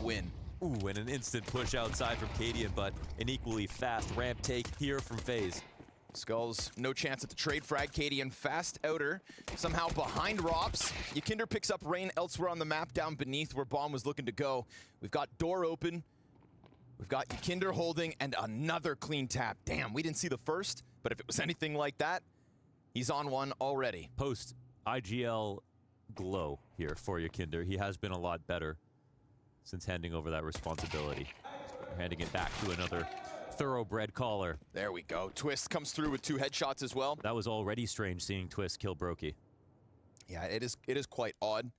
win. Ooh, and an instant push outside from cadian, but an equally fast ramp take here from Faze. skullz, no chance at the trade frag. cadian fast outer, somehow behind ropz. Yekindar picks up Rain elsewhere on the map down beneath where Bomb was looking to go. We've got door open. We've got Yekindar holding and another clean tap. Damn, we didn't see the first, but if it was anything like that, he's on one already. Post IGL glow here for Yekindar. He has been a lot better since handing over that responsibility. Handing it back to another thoroughbred caller. There we go. twistzz comes through with 2 headshots as well. That was already strange seeing twistzz kill broky. Yeah, it is quite odd.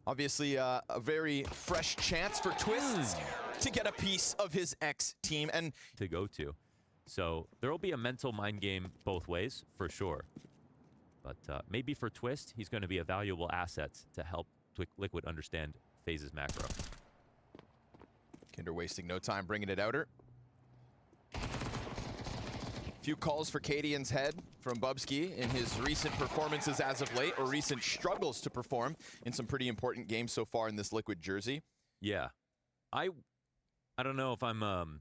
Obviously, a very fresh chance for twistzz to get a piece of his ex-team and to go to. So there will be a mental mind game both ways, for sure. But maybe for twistzz, he's going to be a valuable asset to help Liquid understand Faze's macro. Yekindar wasting no time bringing it outer. Few calls for cadian's head from Bubsky in his recent performances as of late, or recent struggles to perform in some pretty important games so far in this Liquid jersey. Yeah. I don't know if I'm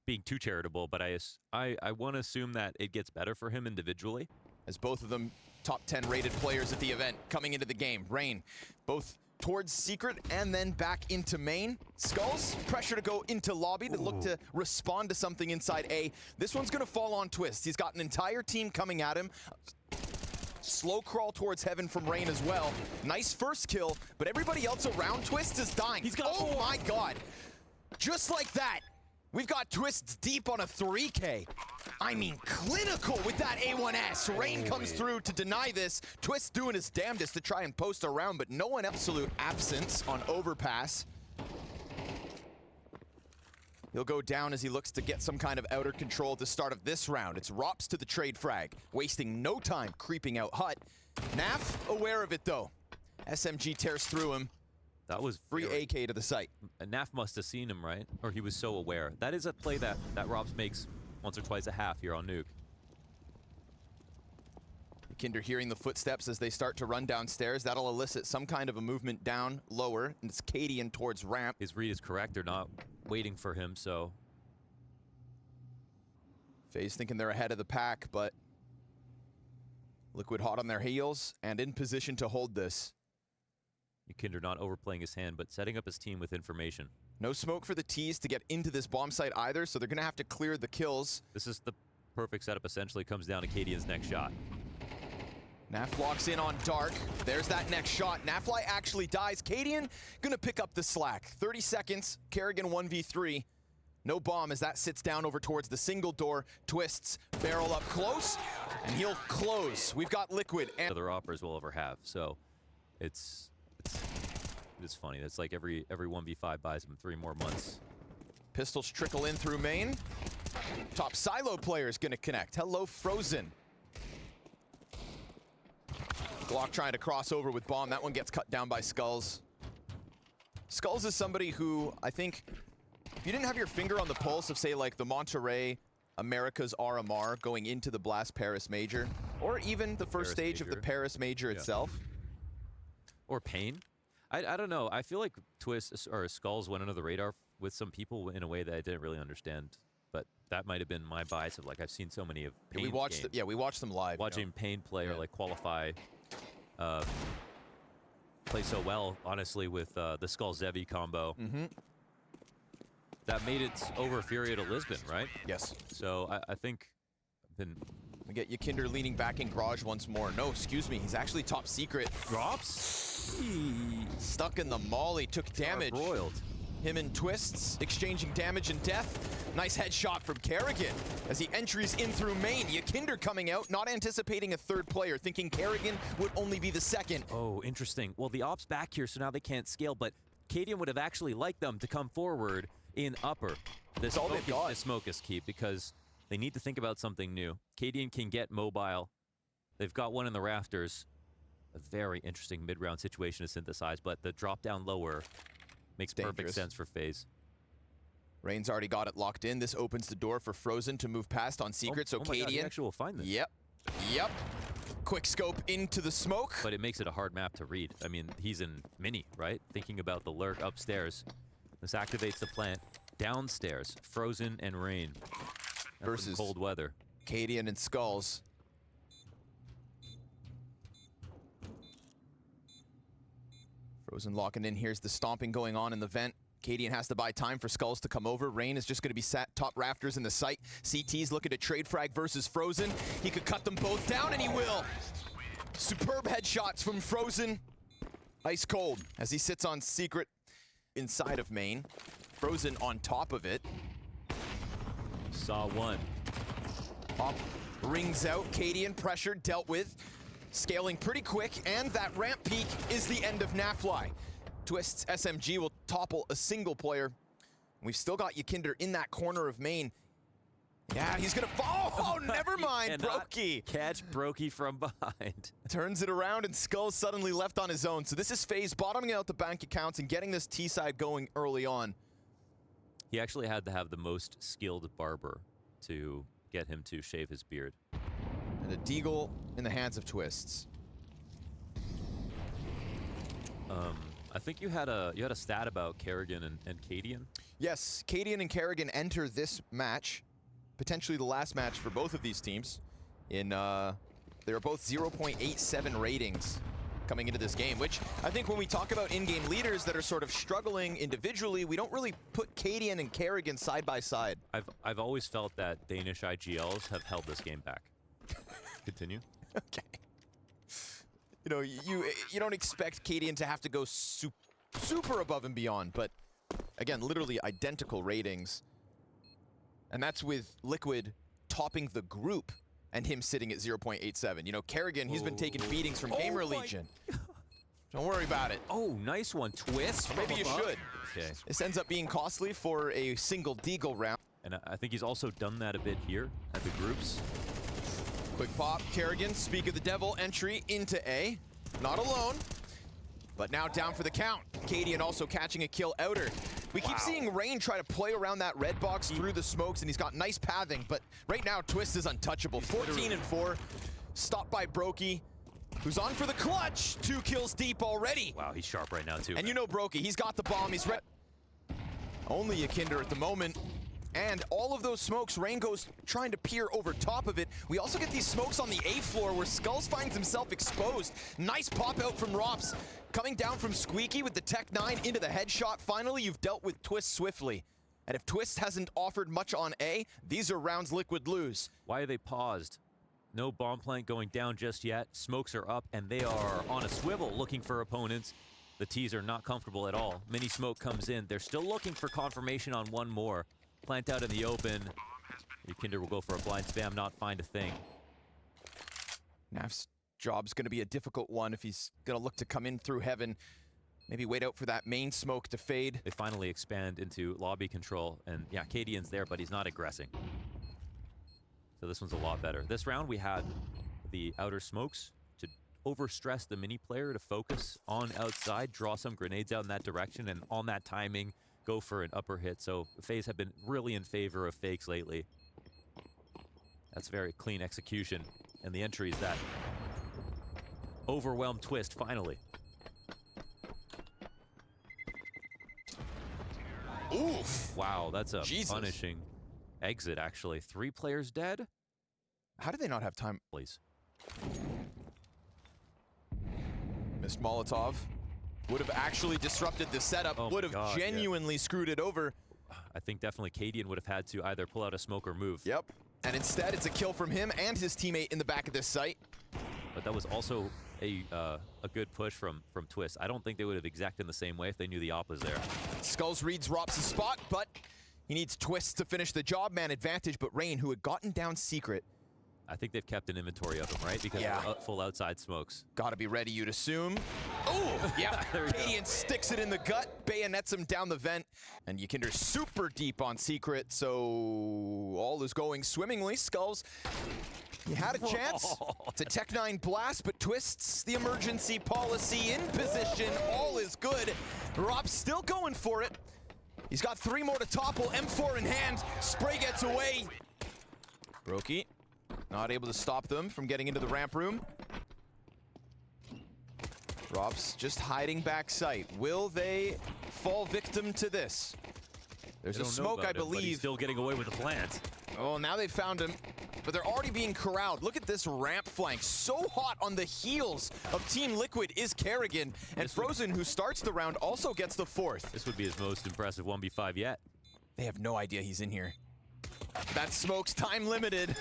being too charitable, but I want to assume that it gets better for him individually. As both of them top 10 rated players at the event coming into the game. Rain, both towards secret and then back into main. skullz, pressure to go into lobby to look to respond to something inside A. This one's gonna fall on twistzz. He's got an entire team coming at him. Slow crawl towards heaven from Rain as well. Nice first kill, but everybody else around twistzz is dying. He's got oh my god. Just like that, we've got twistzz deep on a 3K. I mean, clinical with that A1S. Rain comes through to deny this. twistzz doing his damnedest to try and post around, but no one absolute absence on overpass. He'll go down as he looks to get some kind of outer control at the start of this round. It's ropz to the trade frag, wasting no time creeping out hut. Naf aware of it though. SMG tears through him. That was free AK to the site. Naf must have seen him, right? Or he was so aware. That is a play that ropz makes once or twice a half here on nuke. Yekindar hearing the footsteps as they start to run downstairs. That'll elicit some kind of a movement down lower, and it's cadian towards ramp. His read is correct. They're not waiting for him, so... Faze thinking they're ahead of the pack, but Liquid hot on their heels and in position to hold this. Yekindar not overplaying his hand, but setting up his team with information. No smoke for the twistzz to get into this bomb site either, so they're going to have to clear the kills. This is the perfect setup, essentially. Comes down to cadian's next shot. Naf locks in on dark. There's that next shot. Nafly actually dies. cadian going to pick up the slack. 30 seconds, karrigan 1v3. No bomb as that sits down over towards the single door. twistzz barrel up close, and he'll close. We've got Liquid. And other operas will ever have, so it is funny. It's like every 1v5 buys him 3 more months. Pistols trickle in through main. Top silo player is going to connect. Hello, Frozen. Glock trying to cross over with bomb. That one gets cut down by skullz. skullz is somebody who, I think, if you didn't have your finger on the pulse of, say, like the Monterey America's RMR going into the Blast Paris Major, or even the first stage of the Paris Major itself. Or Pain. I don't know. I feel like twistzz or skullz went under the radar with some people in a way that I didn't really understand. But that might have been my bias of, like, I've seen so many of Pain we watched games. we watched them live. Watching Pain play or like qualify, play so well, honestly, with the skullz-Zevi combo. That made it over Furia to Lisbon, right? Yes. So I think we get Yekindar leaning back in garage once more. No, excuse me, he's actually top secret. drops. Stuck in the molly, took damage. Broiled. Him and twistzz exchanging damage and death. Nice headshot from karrigan as he entries in through main. Yekindar coming out, not anticipating a third player, thinking karrigan would only be the second. Oh, interesting. Well, the ops back here, so now they can't scale, but cadian would have actually liked them to come forward in upper. This smoke is key because they need to think about something new. cadian can get mobile. They've got one in the rafters. A very interesting mid-round situation to synthesize, but the drop down lower makes perfect sense for Faze. Rain's already got it locked in. This opens the door for Frozen to move past on secret, so cadian... He actually will find this. Yep. Quick scope into the smoke. But it makes it a hard map to read. I mean, he's in mini, right? Thinking about the lurk upstairs. This activates the plant. Downstairs, Frozen and Rain. Versus cold weather. cadian and skullz. Frozen locking in. Here's the stomping going on in the vent. cadian has to buy time for skullz to come over. Rain is just going to be sat top rafters in the site. CT's looking to trade frag versus Frozen. He could cut them both down, and he will. Superb headshots from Frozen. Ice cold as he sits on secret inside of main. Frozen on top of it. Saw one. Op rings out. cadian pressured, dealt with. Scaling pretty quick, and that ramp peak is the end of twistzz. twistzz SMG will topple a single player. We've still got Yekindar in that corner of main. Yeah, he's gonna fall. Oh, never mind, broky. Catch broky from behind. Turns it around, and skullz suddenly left on his own. So this is Faze bottoming out the bank accounts and getting this T side going early on. He actually had to have the most skilled barber to get him to shave his beard. And a deagle in the hands of twistzz. I think you had a stat about karrigan and cadian. Yes, cadian and karrigan enter this match, potentially the last match for both of these teams. They are both 0.87 ratings coming into this game, which I think when we talk about in-game leaders that are sort of struggling individually, we don't really put cadian and karrigan side by side. I've always felt that Danish IGLs have held this game back. Continue. Okay. You know, you don't expect cadian to have to go super above and beyond, but again, literally identical ratings. And that's with Liquid topping the group and him sitting at 0.87. You know, karrigan, he's been taking beatings from Gamer Legion. Don't worry about it. Oh, nice one. Twist. Maybe you should. Okay. This ends up being costly for a single deagle round. And I think he's also done that a bit here at the groups. Quick pop, karrigan, speak of the devil, entry into A. Not alone, but now down for the count. cadian also catching a kill outer. We keep seeing Rain try to play around that red box through the smokes, and he's got nice pathing, but right now twistzz is untouchable. 14 and 4, stopped by broky, who's on for the clutch. 2 kills deep already. Wow, he's sharp right now too. And you know broky, he's got the bomb, he's ready. Only Yekindar at the moment. And all of those smokes, Rain goes trying to peer over top of it. We also get these smokes on the A floor where skullz finds himself exposed. Nice pop out from ropz. Coming down from Squeaky with the Tech 9 into the headshot. Finally, you've dealt with twistzz swiftly. And if twistzz hasn't offered much on A, these are rounds Liquid lose. Why are they paused? No bomb plant going down just yet. Smokes are up, and they are on a swivel looking for opponents. The T's are not comfortable at all. Mini smoke comes in. They're still looking for confirmation on one more. Plant out in the open. Yekindar will go for a blind spam, not find a thing. Naf's job's going to be a difficult one if he's going to look to come in through heaven. Maybe wait out for that main smoke to fade. They finally expand into lobby control, and yeah, cadian's there, but he's not aggressing. So this one's a lot better. This round we had the outer smokes to overstress the mini player to focus on outside, draw some grenades out in that direction, and on that timing, go for an upper hit. So Faze have been really in favor of fakes lately. That's very clean execution. And the entries that overwhelmed twistzz finally. Oof. Wow, that's a Jesus. punishing exit, actually. 3 players dead? How did they not have time? Please. Missed Molotov. Would have actually disrupted the setup. Oh would have genuinely screwed it over. I think definitely cadian would have had to either pull out a smoke or move. Yep. And instead, it's a kill from him and his teammate in the back of this site. But that was also a good push from twistzz. I don't think they would have exacted in the same way if they knew the op was there. skullz reads ropz' spot, but he needs twistzz to finish the job. Man advantage, but Rain, who had gotten down secret. I think they've kept an inventory of him, right? Because full outside smokes. Gotta be ready, you'd assume. Oh, yeah. cadian sticks it in the gut, bayonets him down the vent. And Yekindar's super deep on secret, so all is going swimmingly. skullz, you had a chance. It's a Tech 9 blast, but twistzz the emergency policy in position. All is good. ropz still going for it. He's got 3 more to topple. M4 in hand. Spray gets away. broky. Not able to stop them from getting into the ramp room. ropz just hiding back sight. Will they fall victim to this. There's a smoke, I believe. But he's still getting away with the plant. Oh, now they've found him, but they're already being corralled. Look at this ramp flank. So hot on the heels of Team Liquid is karrigan, and Frozen, who starts the round, also gets the 4th. This would be his most impressive 1v5 yet. They have no idea he's in here. That smoke's time limited.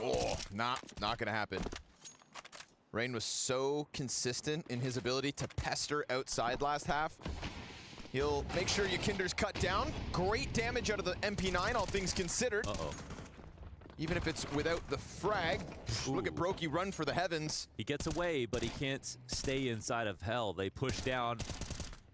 Oh, not gonna happen. Rain was so consistent in his ability to pester outside last half. He'll make sure Yekindar's cut down. Great damage out of the MP9, all things considered. Uh-oh. Even if it's without the frag. Ooh. Look at broky run for the heavens. He gets away, but he can't stay inside of hell. They push down,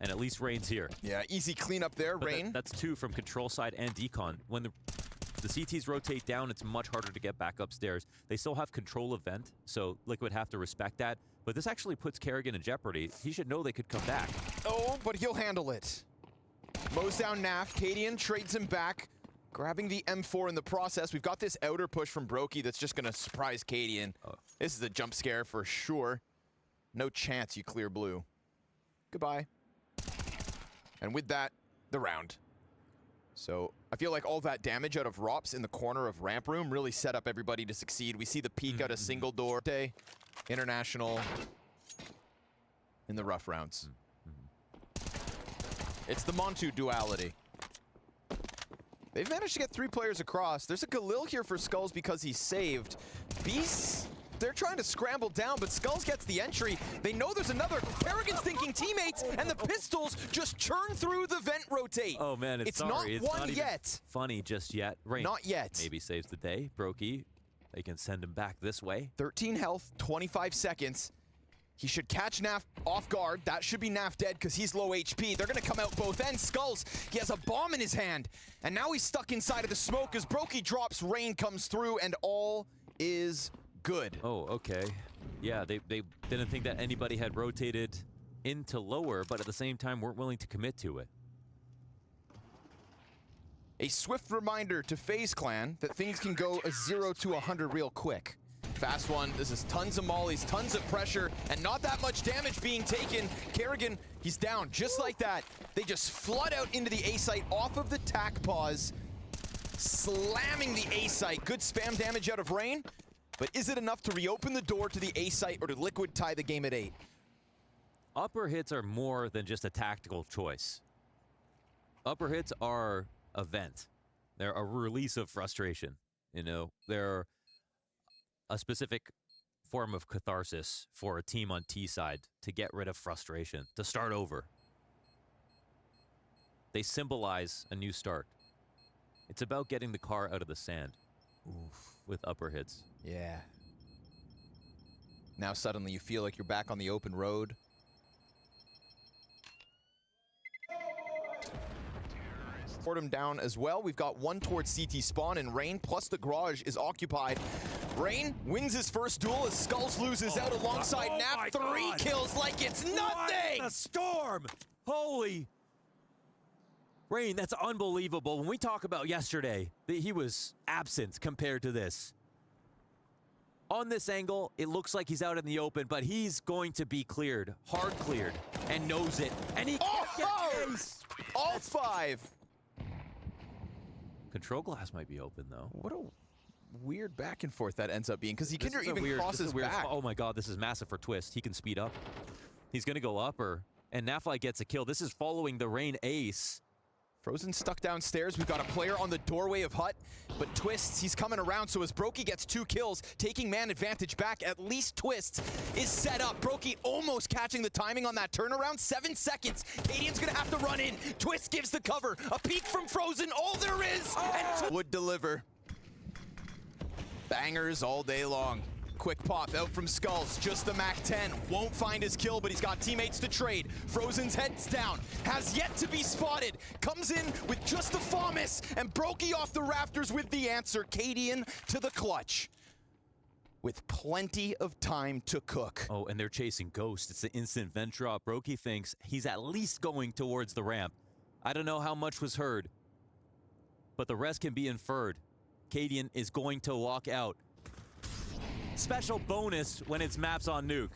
and at least Rain's here. Yeah, easy cleanup there, but Rain. That's 2 from control side and decon. When the CTs rotate down, it's much harder to get back upstairs. They still have control of vent, so Liquid have to respect that. But this actually puts karrigan in jeopardy. He should know they could come back. Oh, but he'll handle it. Mows down Naf. Cadian trades him back, grabbing the M4 in the process. We've got this outer push from broky that's just going to surprise Cadian. This is a jump scare for sure. No chance you clear blue. Goodbye. And with that, the round. So I feel like all that damage out of ropz in the corner of ramp room really set up everybody to succeed. We see the peek out a single door. International in the rough rounds. It's the Montu duality. They've managed to get 3 players across. There's a Galil here for skullz because he's saved. Beasts, they're trying to scramble down, but skullz gets the entry. They know there's another. karrigan's thinking teammates, and the pistols just churn through the vent rotate. Oh man, it's not one yet. Funny just yet. Rain not yet. Maybe saves the day. broky, they can send him back this way. 13 health, 25 seconds. He should catch Naf off guard. That should be Naf dead because he's low HP. They're going to come out both ends. skullz, he has a bomb in his hand. And now he's stuck inside of the smoke as broky drops, Rain comes through, and all is good. Oh, okay. Yeah, they didn't think that anybody had rotated into lower, but at the same time weren't willing to commit to it. A swift reminder to Faze clan that things can go a 0 to 100 real quick. Fast one. This is tons of mollies, tons of pressure, and not that much damage being taken. karrigan, he's down just like that. They just flood out into the A site off of the tack pause, slamming the A site. Good spam damage out of Rain, but is it enough to reopen the door to the A site or to Liquid tie the game at 8? Upper hits are more than just a tactical choice. Upper hits are a vent. They're a release of frustration. You know, they're a specific form of catharsis for a team on T side to get rid of frustration, to start over. They symbolize a new start. It's about getting the car out of the sand. Oof. With upper hits. Yeah. Now suddenly you feel like you're back on the open road. Him down as well. We've got one towards CT spawn, and Rain plus the garage is occupied. Rain wins his first duel as skullz loses out alongside Naf. 3 kills like it's nothing! What a storm! Holy! Rain, that's unbelievable. When we talk about yesterday, he was absent compared to this. On this angle, it looks like he's out in the open, but he's going to be cleared, hard cleared, and knows it. And he can't get the ace! All 5! Control glass might be open, though. What a weird back and forth that ends up being, because Yekindar even crosses back. Oh my god, this is massive for twistzz. He can speed up. He's going to go upper, and Nafli gets a kill. This is following the Rain ace. Frozen stuck downstairs. We've got a player on the doorway of hut, but twistzz, he's coming around, so as broky gets 2 kills, taking man advantage back, at least twistzz is set up. broky almost catching the timing on that turnaround. 7 seconds. cadian's gonna have to run in. twistzz gives the cover. A peek from Frozen, all there is, and would deliver. Bangers all day long. Quick pop out from skullz, just the MAC-10. Won't find his kill, but he's got teammates to trade. Frozen's head's down, has yet to be spotted. Comes in with just the FAMAS, and broky off the rafters with the answer. cadian to the clutch, with plenty of time to cook. Oh, and they're chasing Ghost. It's the instant vent drop. broky thinks he's at least going towards the ramp. I don't know how much was heard, but the rest can be inferred. cadian is going to walk out. Special bonus when it's maps on nuke.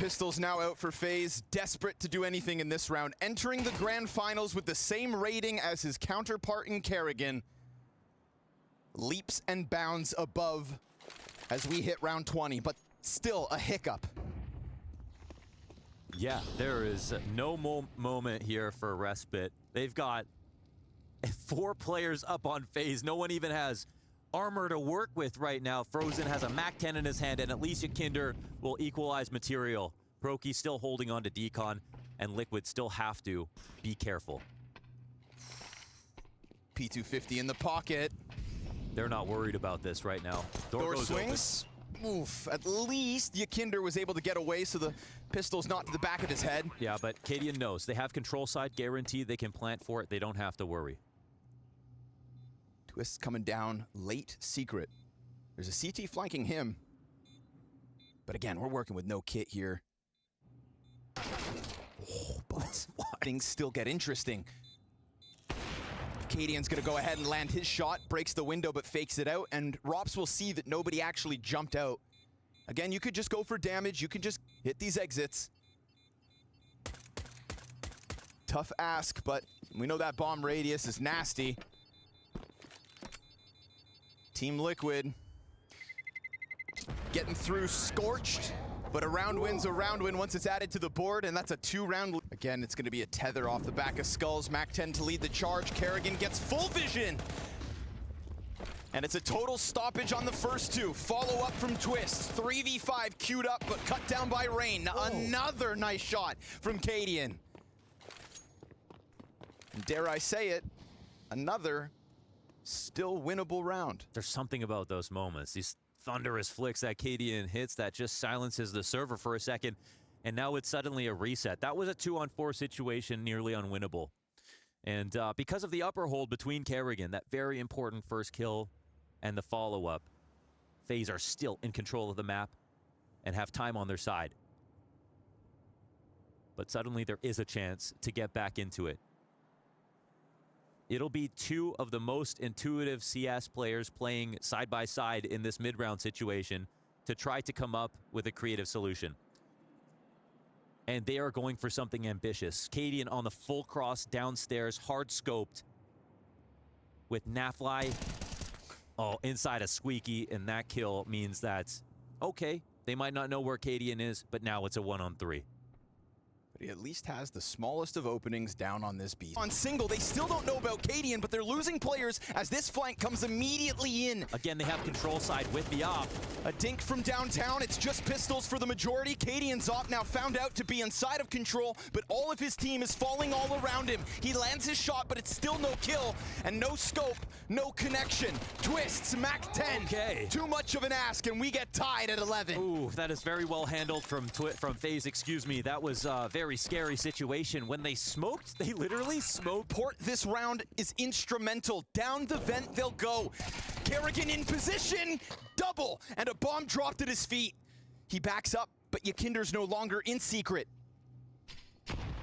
Pistols now out for Faze, desperate to do anything in this round. Entering the grand finals with the same rating as his counterpart in karrigan. Leaps and bounds above as we hit round 20, but still a hiccup. Yeah, there is no moment here for respite. They've got 4 players up on Faze. No one even has armor to work with right now. Frozen has a MAC-10 in his hand, and at least yekindar will equalize material. Broky still holding on to Decon, and Liquid still have to be careful. P250 in the pocket. They're not worried about this right now. Door swings. Oof, at least yekindar was able to get away, so the pistol's not to the back of his head. Yeah, but cadian knows. They have control side guaranteed. They can plant for it. They don't have to worry. twistzz coming down late secret. There's a CT flanking him. But again, we're working with no kit here. Oh, but things still get interesting. cadian's gonna go ahead and land his shot, breaks the window but fakes it out, and ropz will see that nobody actually jumped out. Again, you could just go for damage, you can just hit these exits. Tough ask, but we know that bomb radius is nasty. Team Liquid getting through scorched, but a round win's a round win once it's added to the board, and that's a 2-round. Again, it's gonna be a tether off the back of skullz. MAC-10 to lead the charge. karrigan gets full vision. And it's a total stoppage on the first 2. Follow up from twistzz. 3v5 queued up, but cut down by Rain. Another nice shot from cadian. And dare I say it, another still winnable round. There's something about those moments. These thunderous flicks that cadian hits that just silences the server for a second, and now it's suddenly a reset. That was a 2-on-4 situation, nearly unwinnable. And because of the upper hold between karrigan, that very important first kill and the follow-up, Faze are still in control of the map and have time on their side. But suddenly there is a chance to get back into it. It'll be 2 of the most intuitive CS players playing side by side in this mid-round situation to try to come up with a creative solution. And they are going for something ambitious. cadian on the full cross downstairs, hard scoped with Nafly. Oh, inside a squeaky, and that kill means that, okay, they might not know where cadian is, but now it's a 1-on-3. But he at least has the smallest of openings down on this beat. On single, they still don't know about cadian, but they're losing players as this flank comes immediately in. Again, they have control side with the op. A dink from downtown, it's just pistols for the majority. cadian's op now found out to be inside of control, but all of his team is falling all around him. He lands his shot, but it's still no kill, and no scope, no connection. twistzz, MAC-10. Okay. Too much of an ask, and we get tied at 11. Ooh, that is very well handled from Faze, excuse me. That was very scary situation. When they smoked, they literally smoked. Port this round is instrumental. Down the vent they'll go. karrigan in position, double, and a bomb dropped at his feet. He backs up, but yekindar's no longer in secret.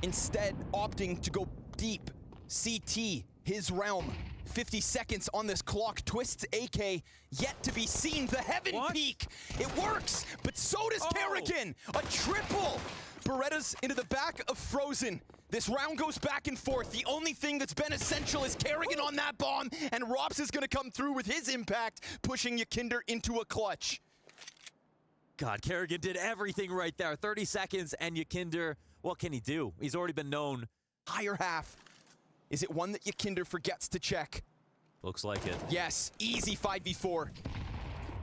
Instead, opting to go deep. CT, his realm. 50 seconds on this clock. twistzz AK yet to be seen. The heaven peak. It works, but so does karrigan. A triple. Beretta's into the back of Frozen. This round goes back and forth. The only thing that's been essential is karrigan on that bomb, and ropz is gonna come through with his impact, pushing yekindar into a clutch. God, karrigan did everything right there. 30 seconds, and yekindar, what can he do? He's already been known. Higher half. Is it one that yekindar forgets to check? Looks like it. Yes, easy 5v4.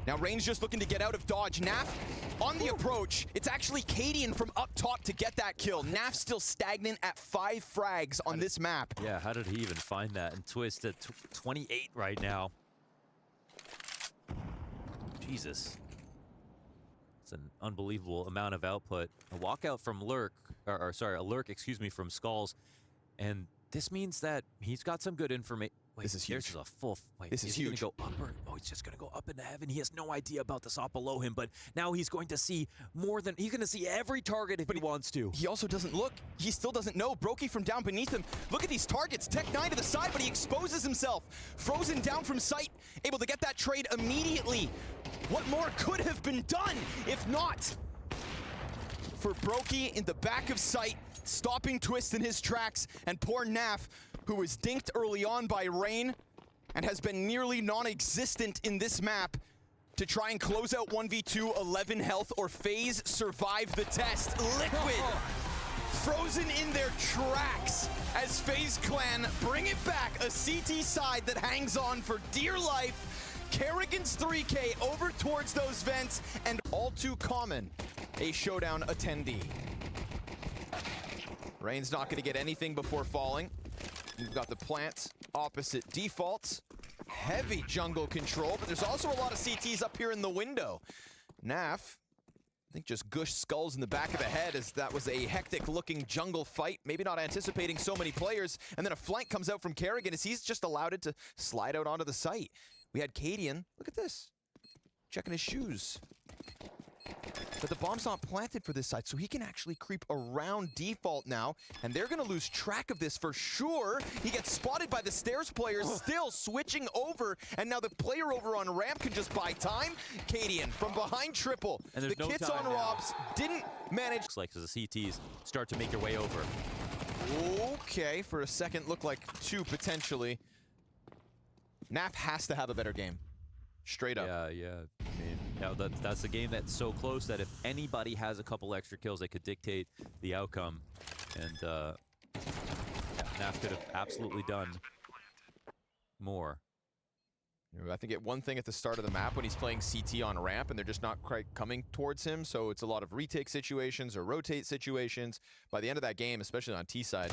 Now Rain's just looking to get out of dodge. Naf on the approach. It's actually cadian from up top to get that kill. Naf's still stagnant at 5 frags on this map. Yeah, how did he even find that? And twistzz at 28 right now. Jesus. It's an unbelievable amount of output. A walkout from Lurk, a Lurk, excuse me, from skullz. And this means that he's got some good information. Wait, this is huge. There's a full. Wait, this is huge. Gonna go up or, oh, he's just gonna go up into heaven. He has no idea about the op below him, but now he's going to see more than he's gonna see every target if he wants to. He also doesn't look. He still doesn't know. broky from down beneath him. Look at these targets. Tech9 to the side, but he exposes himself. Frozen down from sight, able to get that trade immediately. What more could have been done if not for broky in the back of sight, stopping twistzz in his tracks, and poor Naf, who was dinked early on by Rain and has been nearly non-existent in this map, to try and close out 1v2, 11 health, or Faze survive the test. Liquid frozen in their tracks as Faze Clan bring it back. A CT side that hangs on for dear life. karrigan's 3K over towards those vents, and all too common, a showdown attendee. Rain's not gonna get anything before falling. We've got the plant opposite default. Heavy jungle control, but there's also a lot of CTs up here in the window. Naf, I think, just gushed skullz in the back of the head as that was a hectic-looking jungle fight. Maybe not anticipating so many players. And then a flank comes out from karrigan as he's just allowed it to slide out onto the site. We had cadian, look at this, checking his shoes. But the bomb's not planted for this side, so he can actually creep around default now, and they're gonna lose track of this for sure. He gets spotted by the stairs players, still switching over, and now the player over on ramp can just buy time. cadian from behind triple. And the no kits on ropz didn't manage. Looks like as the CTs start to make their way over. Okay, for a second, looked like two potentially. Naf has to have a better game, straight up. Yeah. I mean, now that's a game that's so close that if anybody has a couple extra kills, they could dictate the outcome. And yeah, Naf could have absolutely done more. I think at one thing at the start of the map when he's playing CT on ramp and they're just not quite coming towards him, so it's a lot of retake situations or rotate situations. By the end of that game, especially on T side,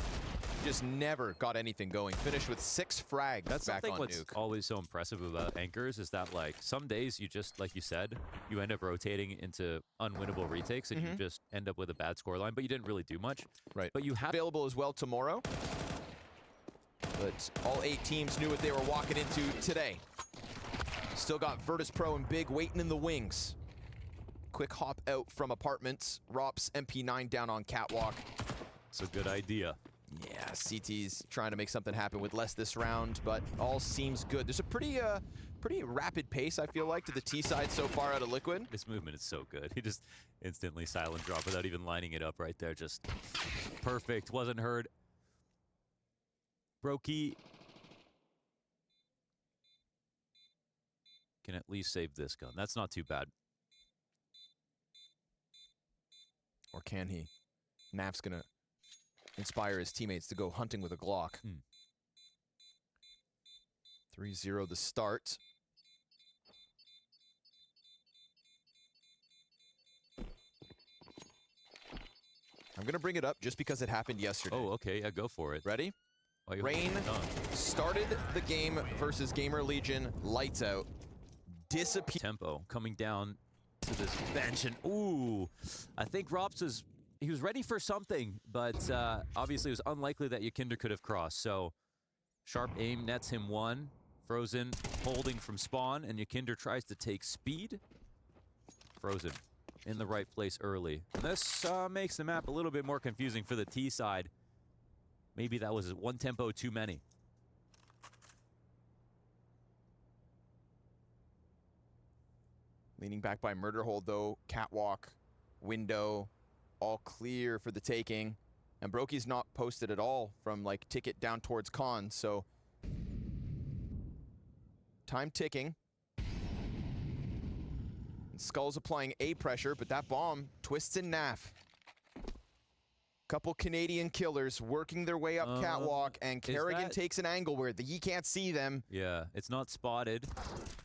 just never got anything going. Finished with 6 frags. That's back something on what's nuke. always so impressive about anchors is that, like, some days you just, like you said, you end up rotating into unwinnable retakes and you just end up with a bad scoreline, but you didn't really do much. Right. But you have available as well tomorrow. But all 8 teams knew what they were walking into today. Still got Virtus Pro and Big waiting in the wings. Quick hop out from apartments. ropz MP9 down on catwalk. It's a good idea. Yeah, CT's trying to make something happen with less this round, but all seems good. There's a pretty rapid pace, I feel like, to the T side so far out of Liquid. This movement is so good. He just instantly silent drop without even lining it up right there. Just perfect. Wasn't heard. broky can at least save this gun. That's not too bad. Or can he? Naf's gonna inspire his teammates to go hunting with a Glock. 3-0 the start. I'm gonna bring it up just because it happened yesterday. Oh, okay, yeah, go for it. Ready? Oh, Rain started the game versus Gamer Legion, lights out, disappear. Tempo coming down to this bench, and ooh, I think ropz he was ready for something, but obviously it was unlikely that yekindar could have crossed. So sharp aim nets him one. Frozen holding from spawn, and yekindar tries to take speed. Frozen in the right place early. And this makes the map a little bit more confusing for the T side. Maybe that was one tempo too many. Leaning back by murder hold though, catwalk, window, all clear for the taking. And broky's not posted at all from like ticket down towards con, so time ticking. And skullz applying A pressure, but that bomb twistzz and Naf. Couple Canadian killers working their way up catwalk, and karrigan takes an angle where he can't see them. Yeah, it's not spotted.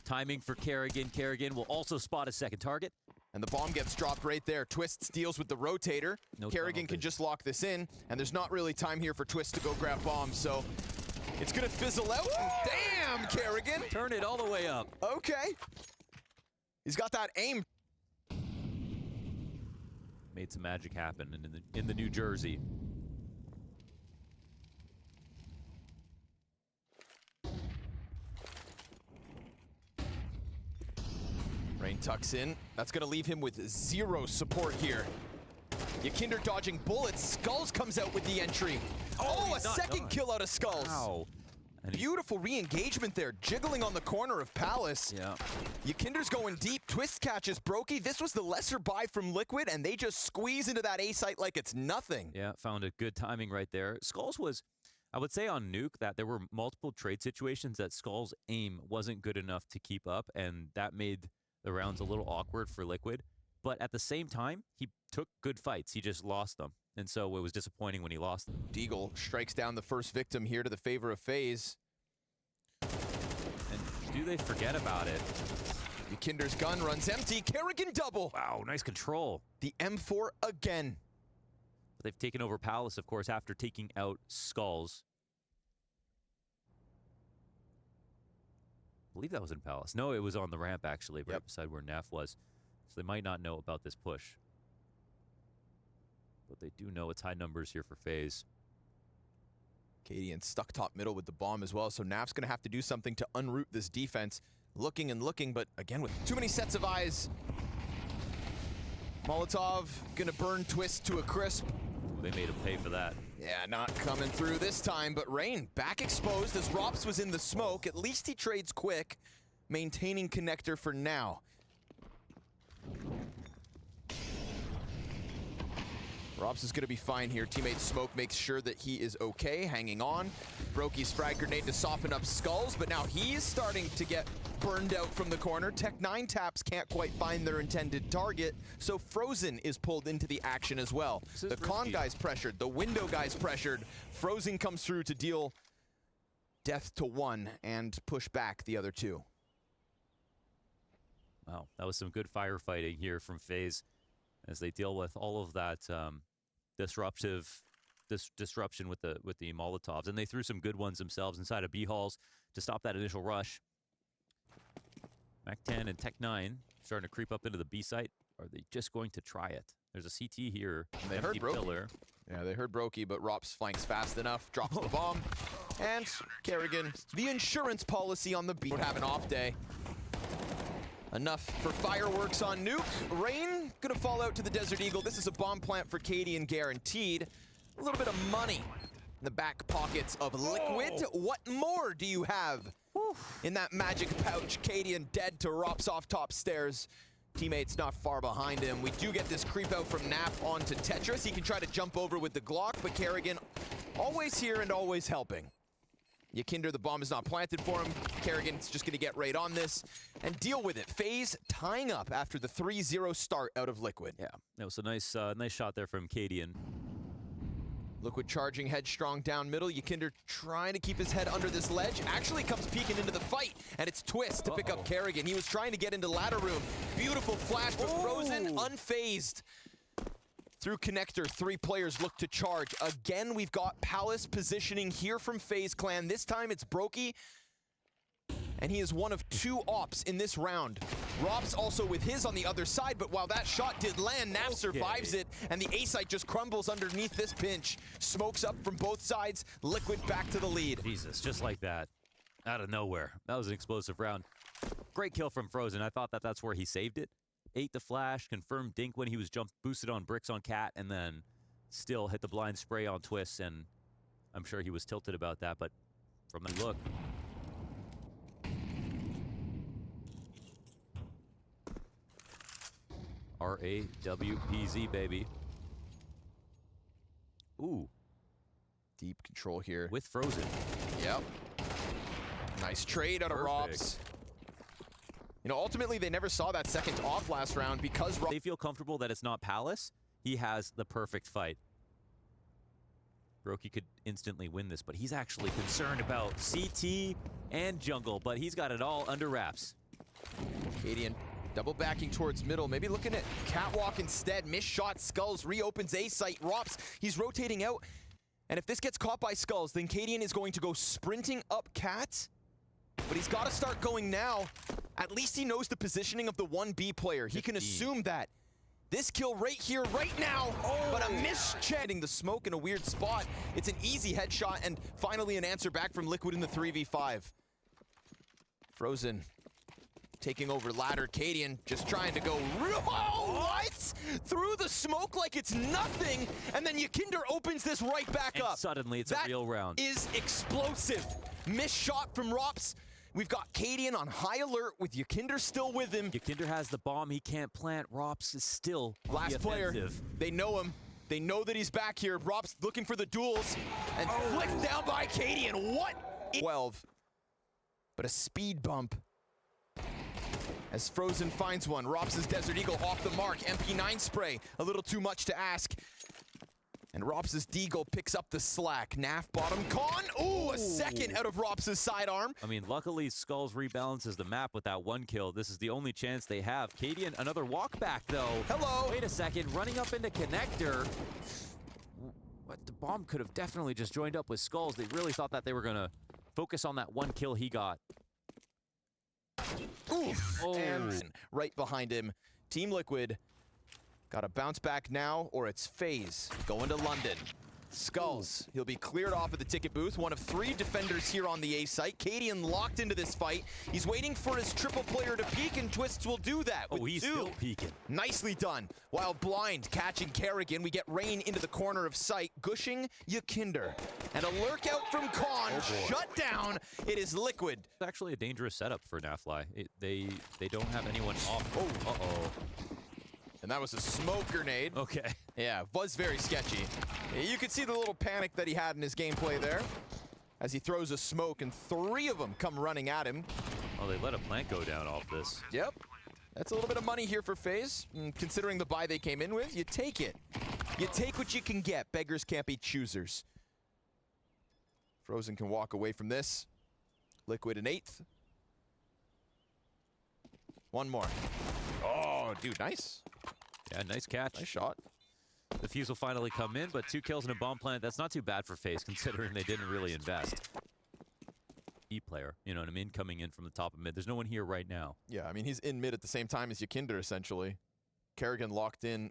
Timing for karrigan. karrigan will also spot a second target. And the bomb gets dropped right there. twistzz deals with the rotator. No karrigan can just lock this in, and there's not really time here for twistzz to go grab bombs, so it's gonna fizzle out. Damn, karrigan! Turn it all the way up. Okay. He's got that aim. Made some magic happen in the New Jersey. Rain tucks in. That's gonna leave him with 0 support here. yekindar dodging bullets. skullz comes out with the entry. Oh, a second kill out of skullz. Wow. And beautiful re-engagement there, jiggling on the corner of Palace. Yeah. Yekindar's going deep, twistzz catches broky. This was the lesser buy from Liquid, and they just squeeze into that A site like it's nothing. Yeah, found a good timing right there. skullz was, I would say on nuke that there were multiple trade situations that skullz aim wasn't good enough to keep up, and that made the rounds a little awkward for Liquid. But at the same time, he took good fights. He just lost them. And so it was disappointing when he lost them. Deagle strikes down the first victim here to the favor of Faze. And do they forget about it? Yekindar's gun runs empty. karrigan double. Wow, nice control. The M4 again. But they've taken over Palace, of course, after taking out skullz. I believe that was in Palace. No, it was on the ramp, actually, right beside where Naf was. So they might not know about this push. But they do know it's high numbers here for Faze. cadian stuck top middle with the bomb as well, so Naf's going to have to do something to unroot this defense. Looking and looking, but again, with too many sets of eyes. Molotov going to burn twistzz to a crisp. They made him pay for that. Yeah, not coming through this time, but Rain back exposed as ropz was in the smoke. At least he trades quick, maintaining connector for now. ropz is going to be fine here. Teammate Smoke makes sure that he is okay, hanging on. broky's frag grenade to soften up skullz, but now he's starting to get burned out from the corner. Tech9 taps can't quite find their intended target, so Frozen is pulled into the action as well. The con guy's pressured, the window guy's pressured. Frozen comes through to deal death to one and push back the other two. Wow, that was some good firefighting here from Faze as they deal with all of that disruption with the Molotovs, and they threw some good ones themselves inside of B halls to stop that initial rush. Mac-10 and Tech9 starting to creep up into the B site. Are they just going to try it? There's a CT here. And they heard broky. Yeah, they heard broky, but ropz flanks fast enough, drops the bomb, and karrigan, the insurance policy on the B, would have an off day. Enough for fireworks on nuke. Rain gonna fall out to the Desert Eagle. This is a bomb plant for cadian guaranteed. A little bit of money in the back pockets of Liquid. What more do you have in that magic pouch? cadian dead to ropz off top stairs. Teammates not far behind him. We do get this creep out from Naf onto twistzz. He can try to jump over with the Glock, but karrigan always here and always helping. Yekindar, the bomb is not planted for him. karrigan's just going to get right on this and deal with it. Faze tying up after the 3-0 start out of Liquid. Yeah, that was a nice nice shot there from cadian. Liquid charging headstrong down middle. Yekindar trying to keep his head under this ledge. Actually comes peeking into the fight, and it's twistzz to pick up karrigan. He was trying to get into ladder room. Beautiful flash, but Frozen unfazed. Through connector, 3 players look to charge. Again, we've got Palace positioning here from Faze Clan. This time it's broky, and he is one of 2 ops in this round. ropz also with his on the other side, but while that shot did land, Naf survives it, and the A site just crumbles underneath this pinch. Smokes up from both sides, Liquid back to the lead. Jesus, just like that, out of nowhere. That was an explosive round. Great kill from Frozen. I thought that's where he saved it. 8 the flash, confirmed dink when he was boosted on bricks on Cat, and then still hit the blind spray on twistzz, and I'm sure he was tilted about that, but from the look. RAWPZ, baby. Ooh. Deep control here. With Frozen. Yep. Nice trade out of ropz. You know, ultimately, they never saw that second off last round because they feel comfortable that it's not Palace. He has the perfect fight. broky could instantly win this, but he's actually concerned about CT and jungle, but he's got it all under wraps. cadian double backing towards middle, maybe looking at catwalk instead. Missed shot, skullz reopens A site. ropz, he's rotating out. And if this gets caught by skullz, then cadian is going to go sprinting up cat. But he's got to start going now. At least he knows the positioning of the 1B player. He can assume that. This kill right here, right now, but a mischeading the smoke in a weird spot. It's an easy headshot, and finally an answer back from Liquid in the 3v5. Frozen taking over ladder. cadian just trying to go, what? Through the smoke like it's nothing, and then Yekindar opens this right back up. Suddenly it's a real round. That is explosive. Missed shot from ropz. We've got cadian on high alert with yekindar still with him. Yekindar has the bomb. He can't plant. ropz is still Last player. They know him. They know that he's back here. ropz looking for the duels. And flicked down by cadian. What? 12. But a speed bump. As Frozen finds one. ropz's Desert Eagle off the mark. MP9 spray. A little too much to ask. And ropz's Deagle picks up the slack. Naf bottom con. Ooh, a second out of ropz's sidearm. I mean, luckily, skullz rebalances the map with that one kill. This is the only chance they have. cadian, another walk back, though. Hello. Wait a second. Running up into connector. What? The bomb could have definitely just joined up with skullz. They really thought that they were going to focus on that one kill he got. Oof. And right behind him, Team Liquid. Got to bounce back now, or it's Faze going to London. skullz, he'll be cleared off at the ticket booth. One of 3 defenders here on the A site. cadian locked into this fight. He's waiting for his triple player to peek, and twistzz will do that with 2. He's still peeking. Nicely done. While blind catching karrigan, we get rain into the corner of sight, gushing yekindar. And a lurk out from Con, shut down. It is Liquid. It's actually a dangerous setup for Nafly. They don't have anyone off. Uh-oh. And that was a smoke grenade. Okay. Yeah, was very sketchy. You could see the little panic that he had in his gameplay there as he throws a smoke and 3 of them come running at him. Oh, they let a plant go down off this. Yep. That's a little bit of money here for Faze. Considering the buy they came in with, you take it. You take what you can get. Beggars can't be choosers. Frozen can walk away from this. Liquid in 8th. One more. Oh, dude, nice. Yeah, nice catch. Nice shot. The fuse will finally come in, but 2 kills and a bomb plant, that's not too bad for Faze, considering they didn't really invest. E-player, you know what I mean? Coming in from the top of mid. There's no one here right now. Yeah, I mean, he's in mid at the same time as yekindar, essentially. karrigan locked in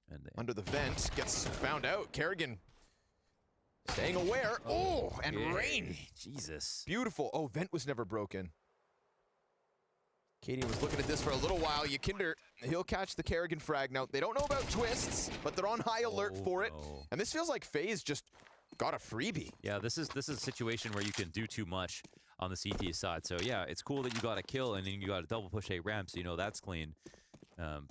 and under the vent. Gets found out. karrigan staying aware. Oh, and rain. Jesus. Beautiful. Oh, vent was never broken. cadian was looking at this for a little while. yekindar, he'll catch the karrigan frag. Now, they don't know about twistzz, but they're on high alert for it. And this feels like Faze just got a freebie. Yeah, this is a situation where you can do too much on the CT side. So yeah, it's cool that you got a kill and then you got a double push A ramp, so you know that's clean.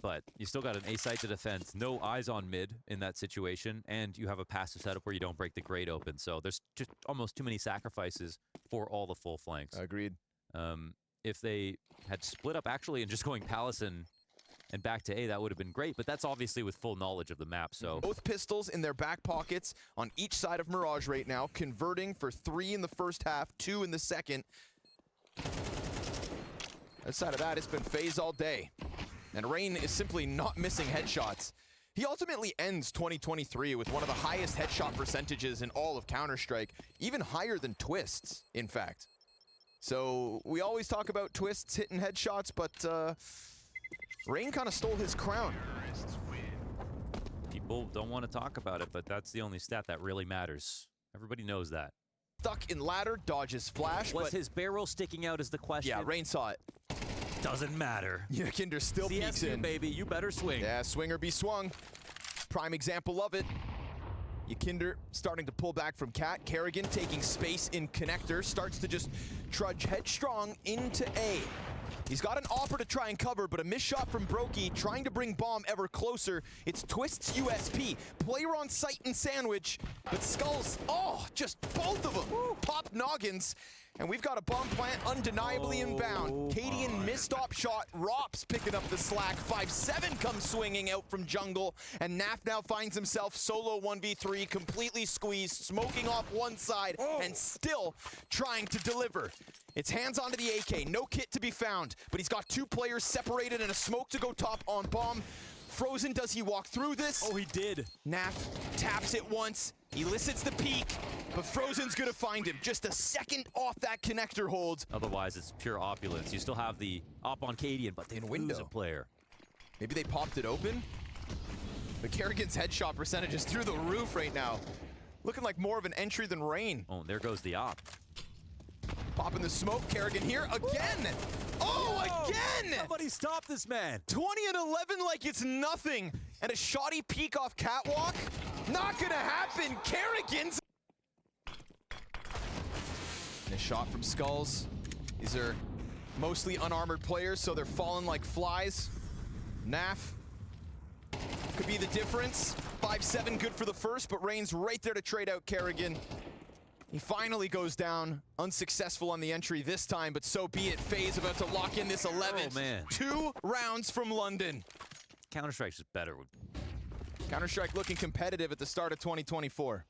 But you still got an A site to defend. No eyes on mid in that situation, and you have a passive setup where you don't break the grate open. So there's just almost too many sacrifices for all the full flanks. Agreed. If they had split up actually and just going palace and back to A, that would have been great, but that's obviously with full knowledge of the map, so. Both pistols in their back pockets on each side of Mirage right now, converting for 3 in the first half, 2 in the second. Outside of that, it's been Faze all day. And Rain is simply not missing headshots. He ultimately ends 2023 with one of the highest headshot percentages in all of Counter-Strike, even higher than twistzz, in fact. So we always talk about twistzz hitting headshots, but Rain kind of stole his crown. People don't want to talk about it, but that's the only stat that really matters. Everybody knows that. Stuck in ladder, dodges flash. Was his barrel sticking out is the question. Yeah, Rain saw it. Doesn't matter. yekindar still peeks CS2, in. baby, you better swing. Yeah, swing or be swung. Prime example of it. yekindar starting to pull back from Cat. karrigan taking space in connector. Starts to just trudge headstrong into A. He's got an offer to try and cover, but a missed shot from broky, trying to bring bomb ever closer. It's twistzz USP. Player on site and sandwich, but skullz, oh, just both of them. Pop noggins. And we've got a bomb plant undeniably inbound. cadian missed op shot. ropz picking up the slack. 5-7 comes swinging out from jungle. And Naf now finds himself solo 1v3, completely squeezed, smoking off one side, and still trying to deliver. It's hands onto the AK. No kit to be found. But he's got 2 players separated and a smoke to go top on bomb. Frozen, does he walk through this? Oh, he did. Naf taps it once. Elicits the peek, but Frozen's gonna find him. Just a second off that connector hold. Otherwise, it's pure opulence. You still have the op on cadian, but they lose a player. Maybe they popped it open? But karrigan's headshot percentage is through the roof right now. Looking like more of an entry than Rain. Oh, there goes the op. Popping the smoke, karrigan here again! Oh, again! Somebody stop this man! 20 and 11 like it's nothing! And a shoddy peek off catwalk? Not gonna happen! karrigan's And a shot from skullz. These are mostly unarmored players, so they're falling like flies. Naf could be the difference. 5-7, good for the first, but Rain's right there to trade out karrigan. He finally goes down, unsuccessful on the entry this time, but so be it. Faze about to lock in this 11th. Oh, man. 2 rounds from London. Counter-Strike's just better. Counter-Strike looking competitive at the start of 2024.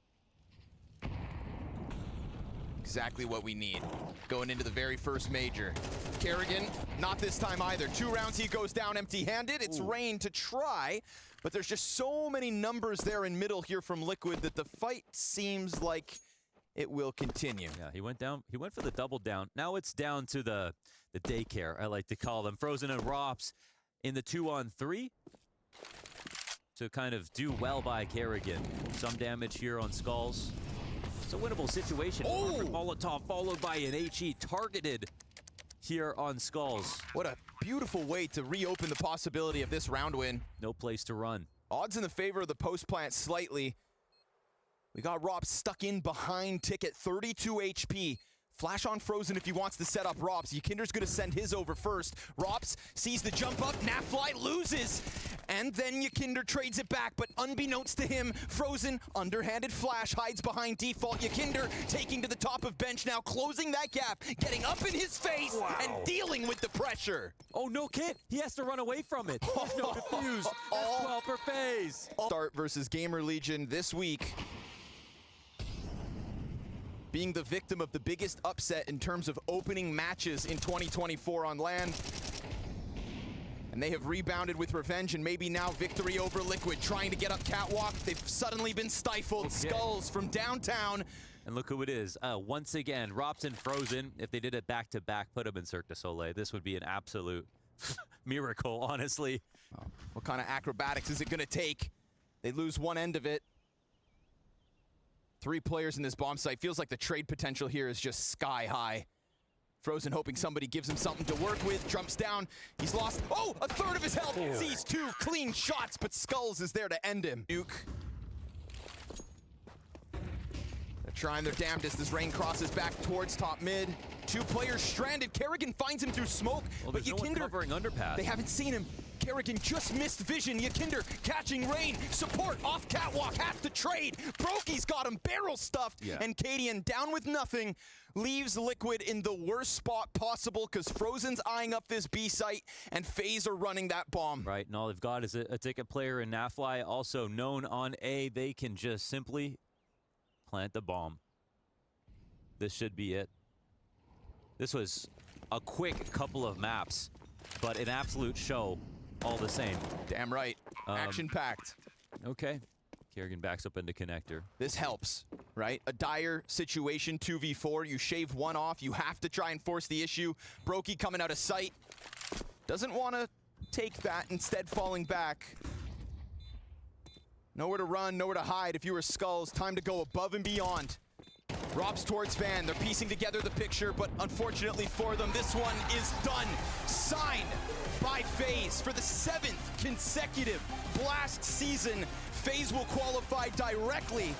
Exactly what we need going into the very first major. karrigan, not this time either. 2 rounds, he goes down empty-handed. It's Rain to try, but there's just so many numbers there in middle here from Liquid that the fight seems like it will continue. Yeah, he went down. He went for the double down. Now it's down to the daycare, I like to call them. Frozen and ropz in the 2-on-3 to kind of do well by karrigan. Some damage here on skullz. It's a winnable situation. Oh! Molotov followed by an HE targeted here on skullz. What a beautiful way to reopen the possibility of this round win. No place to run. Odds in the favor of the post plant slightly. We got ropz stuck in behind Ticket, 32 HP. Flash on Frozen if he wants to set up ropz. Yekindar's gonna send his over first. ropz sees the jump up, Nafly loses. And then Yekindar trades it back, but unbeknownst to him, Frozen, underhanded flash, hides behind default. Yekindar taking to the top of bench now, closing that gap, getting up in his face, and dealing with the pressure. Oh, no kit. He has to run away from it. Oh, no defuse. That's 12 for Faze. Start versus Gamer Legion this week. Being the victim of the biggest upset in terms of opening matches in 2024 on LAN. And they have rebounded with revenge and maybe now victory over Liquid, trying to get up catwalk. They've suddenly been stifled. Okay. skullz from downtown. And look who it is. Once again, ropz and Frozen. If they did it back-to-back, put them in Cirque du Soleil. This would be an absolute miracle, honestly. Oh, what kind of acrobatics is it gonna take? They lose one end of it. 3 players in this bomb site. Feels like the trade potential here is just sky high. Frozen hoping somebody gives him something to work with. Jumps down. He's lost, oh, a third of his health. Sees 2 clean shots, but skullz is there to end him. Nuke. They're trying their damnedest as Rain crosses back towards top mid. 2 players stranded. karrigan finds him through smoke, Well, but there's no one covering underpass. they haven't seen him. karrigan just missed vision. Yekindar catching Rain. Support off catwalk. Has to trade. Broky's got him barrel stuffed. Yeah. And cadian down with nothing. Leaves Liquid in the worst spot possible because Frozen's eyeing up this B site and Faze are running that bomb. Right, and all they've got is a ticket player in Nafly, also known on A. They can just simply plant the bomb. This should be it. This was a quick couple of maps, but an absolute show all the same. Damn right. Action-packed. Okay. karrigan backs up into connector. This helps, right? A dire situation, 2v4. You shave one off. You have to try and force the issue. broky coming out of sight. Doesn't want to take that, instead falling back. Nowhere to run, nowhere to hide. If you were skullz, time to go above and beyond. ropz towards Van. They're piecing together the picture, but unfortunately for them, this one is done. Signed by Faze for the 7th consecutive Blast season. Faze will qualify directly